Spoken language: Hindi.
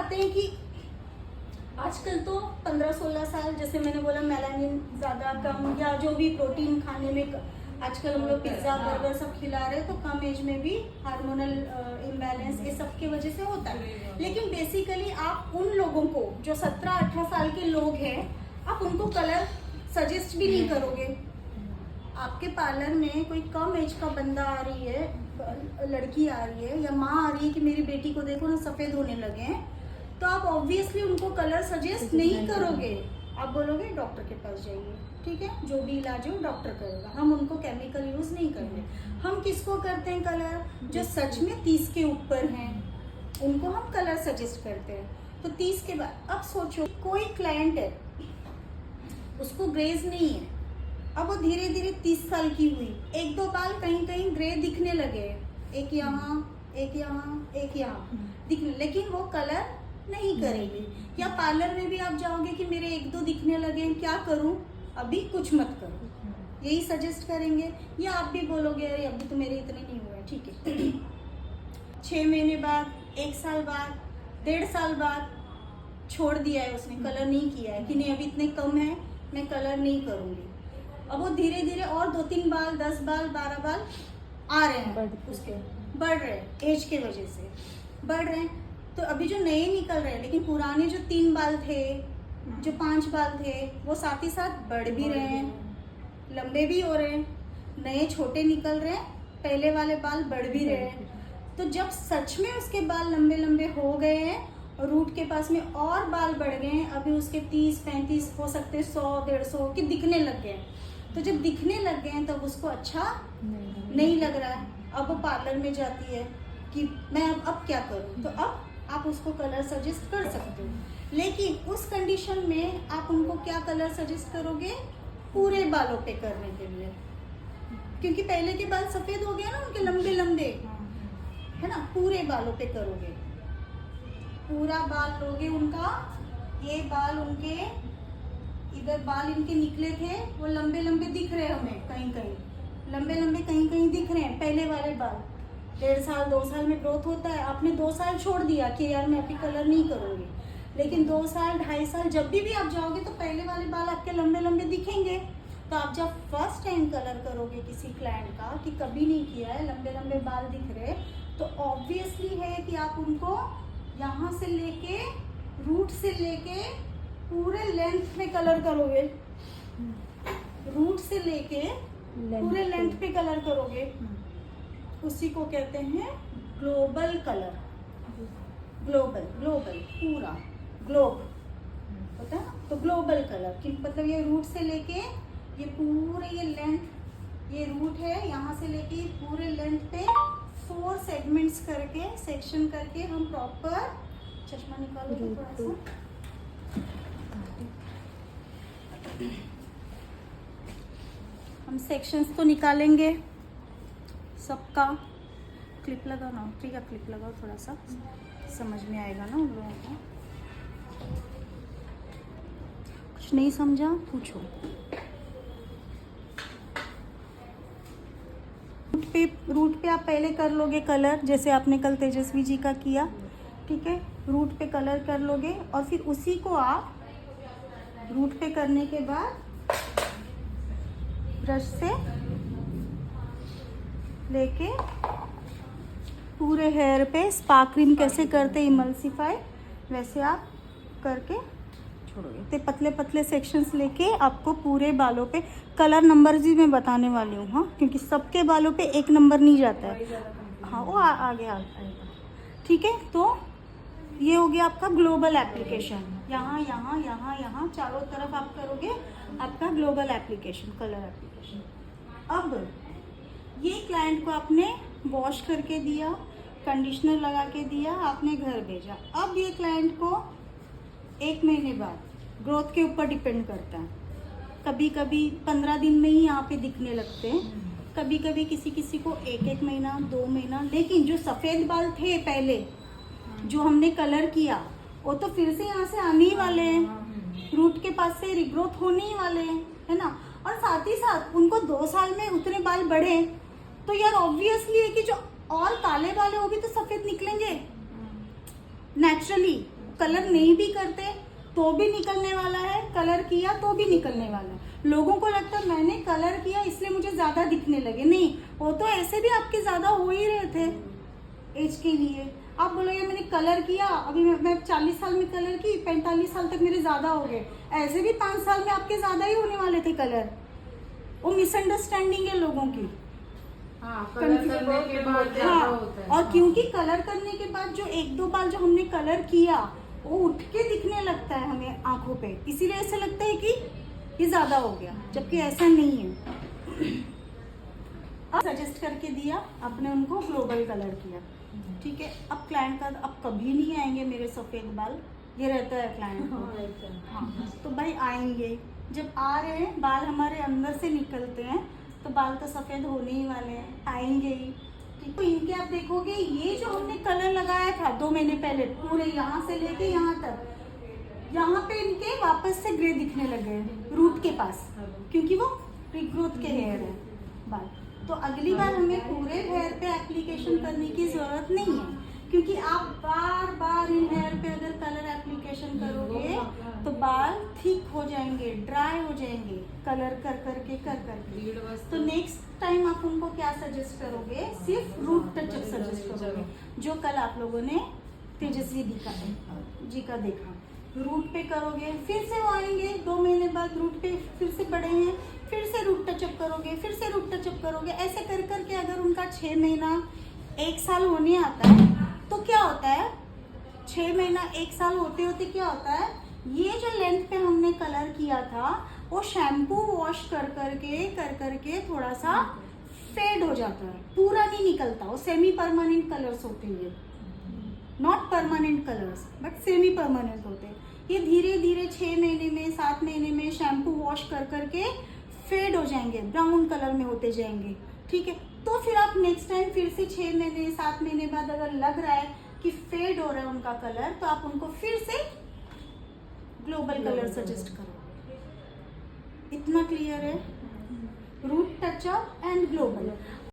आते हैं कि आजकल तो 15-16 साल, जैसे मैंने बोला मेलानिन ज़्यादा कम या जो भी प्रोटीन खाने में आजकल हम लोग पिज्ज़ा बर्गर सब खिला रहे हैं, तो कम एज में भी हार्मोनल इम्बैलेंस ये सब की वजह से होता है। लेकिन बेसिकली आप उन लोगों को जो 17-18 साल के लोग हैं, आप उनको कलर सजेस्ट भी नहीं करोगे। आपके पार्लर में कोई कम एज का बंदा आ रही है, लड़की आ रही है या माँ आ रही है कि मेरी बेटी को देखो ना सफ़ेद होने लगे हैं, तो आप ऑब्वियसली उनको कलर सजेस्ट नहीं करोगे। आप बोलोगे डॉक्टर के पास जाइए, ठीक है, जो भी इलाज हो डॉक्टर करेगा, हम उनको केमिकल यूज़ नहीं करेंगे। हम किसको करते हैं कलर? जो सच में 30 के ऊपर हैं, उनको हम कलर सजेस्ट करते हैं। तो 30 के बाद अब सोचो कोई क्लाइंट है, उसको ग्रेज नहीं है, अब वो धीरे धीरे 30 साल की हुई, 1-2 बाल कहीं कहीं ग्रे दिखने लगे, एक यहाँ एक यहाँ एक यहाँ दिखने, लेकिन वो कलर नहीं करेगी। या पार्लर में भी आप जाओगे कि मेरे 1-2 दिखने लगे, क्या करूं? अभी कुछ मत करो, यही सजेस्ट करेंगे। या आप भी बोलोगे अरे अभी तो मेरे इतने नहीं हुए, ठीक है 6 महीने बाद, 1 साल बाद, 1.5 साल बाद छोड़ दिया है उसने, कलर नहीं किया है कि नहीं अभी इतने कम है, मैं कलर नहीं करूँगी। अब वो धीरे धीरे और 2-3 बाल, 10 बाल, 12 बाल आ रहे हैं, उसके बढ़ रहे हैं, एज के वजह से बढ़ रहे हैं। तो अभी जो नए निकल रहे हैं, लेकिन पुराने जो 3 बाल थे, जो 5 बाल थे, वो साथ ही साथ बढ़ भी रहे हैं, लंबे भी हो रहे हैं, नए छोटे निकल रहे हैं, पहले वाले बाल बढ़ भी रहे हैं। तो जब सच में उसके बाल लंबे लंबे हो गए हैं और रूट के पास में और बाल बढ़ गए हैं, अभी उसके 30-35 हो सकते हैं, 100-150 के दिखने लग गए हैं। तो जब दिखने लग गए हैं तब उसको अच्छा नहीं लग रहा है। अब वो पार्लर में जाती है कि मैं अब क्या करूं, तो अब आप उसको कलर सजेस्ट कर सकते हो। लेकिन उस कंडीशन में आप उनको क्या कलर सजेस्ट करोगे? पूरे बालों पे करने के लिए, क्योंकि पहले के बाल सफ़ेद हो गए ना उनके लंबे लंबे, है ना, पूरे बालों पे करोगे, पूरा बाल लोगे उनका, ये बाल उनके इधर बाल इनके निकले थे, वो लंबे लंबे दिख रहे हैं हमें, कहीं कहीं लंबे लंबे कहीं कहीं दिख रहे हैं, पहले वाले बाल। 1.5 साल 2 साल में ग्रोथ होता है, आपने 2 साल छोड़ दिया कि यार मैं अभी कलर नहीं करूँगी, लेकिन 2 साल 2.5 साल जब भी आप जाओगे तो पहले वाले बाल आपके लंबे लंबे दिखेंगे। तो आप जब फर्स्ट टाइम कलर करोगे किसी क्लाइंट का कि कभी नहीं किया है, लंबे लंबे बाल दिख रहे, तो ऑब्वियसली है कि आप उनको यहाँ से लेके, रूट से लेके पूरे लेंथ में कलर करोगे, रूट से लेके पूरे लेंथ पे कलर करोगे। उसी को कहते हैं ग्लोबल कलर, ग्लोबल ग्लोबल पूरा ग्लोब होता है ना, तो ग्लोबल कलर कि मतलब ये रूट से लेके ये पूरे ये लेंथ, ये रूट है, यहाँ से लेके पूरे लेंथ पे 4 सेगमेंट्स करके, सेक्शन करके हम प्रॉपर, चश्मा निकालो तो थोड़ा सा, हम सेक्शंस तो निकालेंगे सबका। क्लिप लगाओ ना, ठीक है, क्लिप लगाओ, थोड़ा सा समझ में आएगा ना उन लोगों को। कुछ नहीं समझा पूछो। रूट पे आप पहले कर लोगे कलर, जैसे आपने कल तेजस्वी जी का किया, ठीक है, रूट पे कलर कर लोगे और फिर उसी को आप रूट पे करने के बाद ब्रश से लेके पूरे हेयर पे स्पा क्रीम कैसे करते इमल्सिफाई, वैसे आप करके छोड़ोगे। तो पतले पतले सेक्शंस लेके आपको पूरे बालों पे कलर नंबर भी मैं बताने वाली हूँ, हाँ, क्योंकि सबके बालों पे एक नंबर नहीं जाता है, हाँ वो आगे आएगा, ठीक है। तो ये हो गया आपका ग्लोबल एप्लीकेशन, यहाँ यहाँ यहाँ यहाँ चारों तरफ आप करोगे आपका ग्लोबल एप्लीकेशन, कलर एप्लीकेशन। अब ये क्लाइंट को आपने वॉश करके दिया, कंडीशनर लगा के दिया, आपने घर भेजा। अब ये क्लाइंट को 1 महीने बाद, ग्रोथ के ऊपर डिपेंड करता है, कभी कभी 15 दिन में ही यहाँ पे दिखने लगते हैं, कभी कभी किसी किसी को 1-1 महीना 2 महीना। लेकिन जो सफ़ेद बाल थे पहले जो हमने कलर किया, वो तो फिर से यहाँ से आने ही वाले हैं, रूट के पास से रिग्रोथ होने ही वाले हैं, है ना। और साथ ही साथ उनको 2 साल में उतने बाल बढ़े, तो यार ऑब्वियसली है कि जो और काले बाल है वो भी तो सफ़ेद निकलेंगे नेचुरली, कलर नहीं भी करते तो भी निकलने वाला है, कलर किया तो भी निकलने वाला है। लोगों को लगता है मैंने कलर किया इसलिए मुझे ज्यादा दिखने लगे, नहीं, वो तो ऐसे भी आपके ज्यादा हो ही रहे थे एज के लिए। आप बोलोगे मैंने कलर किया, अभी मैं 40 साल में कलर की, 45 साल तक मेरे ज्यादा हो गए, ऐसे भी 5 साल में आपके ज्यादा ही होने वाले थे कलर। वो मिसअंडरस्टैंडिंग है लोगों की। कलर करने के बाद ज्यादा होता है। और क्योंकि कलर करने के बाद जो 1-2 बार जो हमने कलर किया वो उठ के दिखने लगता है हमें आंखों पे, इसीलिए ऐसा लगता है कि ये ज्यादा हो गया, जबकि ऐसा नहीं है। अब सजेस्ट करके दिया, आपने उनको ग्लोबल कलर किया, ठीक है। अब क्लाइंट का अब कभी नहीं आएंगे मेरे सफेद बाल, ये रहता है क्लाइंट को। हाँ, तो भाई आएंगे, जब आ रहे हैं बाल हमारे अंदर से निकलते हैं तो बाल तो सफेद होने ही वाले हैं, आएंगे ही, ठीक। तो इनके आप देखोगे ये जो हमने कलर लगाया था 2 महीने पहले, पूरे यहाँ से लेके यहाँ तक, यहाँ पे इनके वापस से ग्रे दिखने लगे हैं रूट के पास, क्योंकि वो रिग्रोथ के हेयर है बाल। तो अगली बार हमें पूरे हेयर पे एप्लीकेशन करने की जरूरत नहीं है, क्योंकि आप बार बार इन हेयर पे अगर कलर एप्लीकेशन करोगे तो बाल थिक हो जाएंगे, ड्राई हो जाएंगे, कलर कर करके। तो नेक्स्ट टाइम आप उनको क्या सजेस्ट करोगे, सिर्फ रूट टचअप सजेस्ट करोगे, जो कल आप लोगों ने तेजस्वी जी का देखा, रूट पे करोगे। फिर से वो आएंगे 2 महीने बाद रूट पे, फिर से बड़े हैं, फिर से रूट टचअप करोगे, फिर से रूट टचअप करोगे, ऐसे कर करके अगर उनका 6 महीना 1 साल होने आता है तो क्या होता है, 6 महीना 1 साल होते होते क्या होता है, ये जो लेंथ पे हमने कलर किया था वो शैम्पू वॉश कर करके थोड़ा सा फेड हो जाता है, पूरा नहीं निकलता, वो सेमी परमानेंट कलर्स होते हैं, not permanent colours but semi permanent होते हैं। ये धीरे धीरे 6 महीने में 7 महीने में शैम्पू वॉश कर करके फेड हो जाएंगे, ब्राउन कलर में होते जाएंगे, ठीक है। तो फिर आप नेक्स्ट टाइम फिर से 6 महीने 7 महीने बाद अगर लग रहा है कि फेड हो रहा है उनका कलर, तो आप उनको फिर से ग्लोबल कलर सजेस्ट करो। इतना क्लियर है, रूट टचअप एंड ग्लोबल।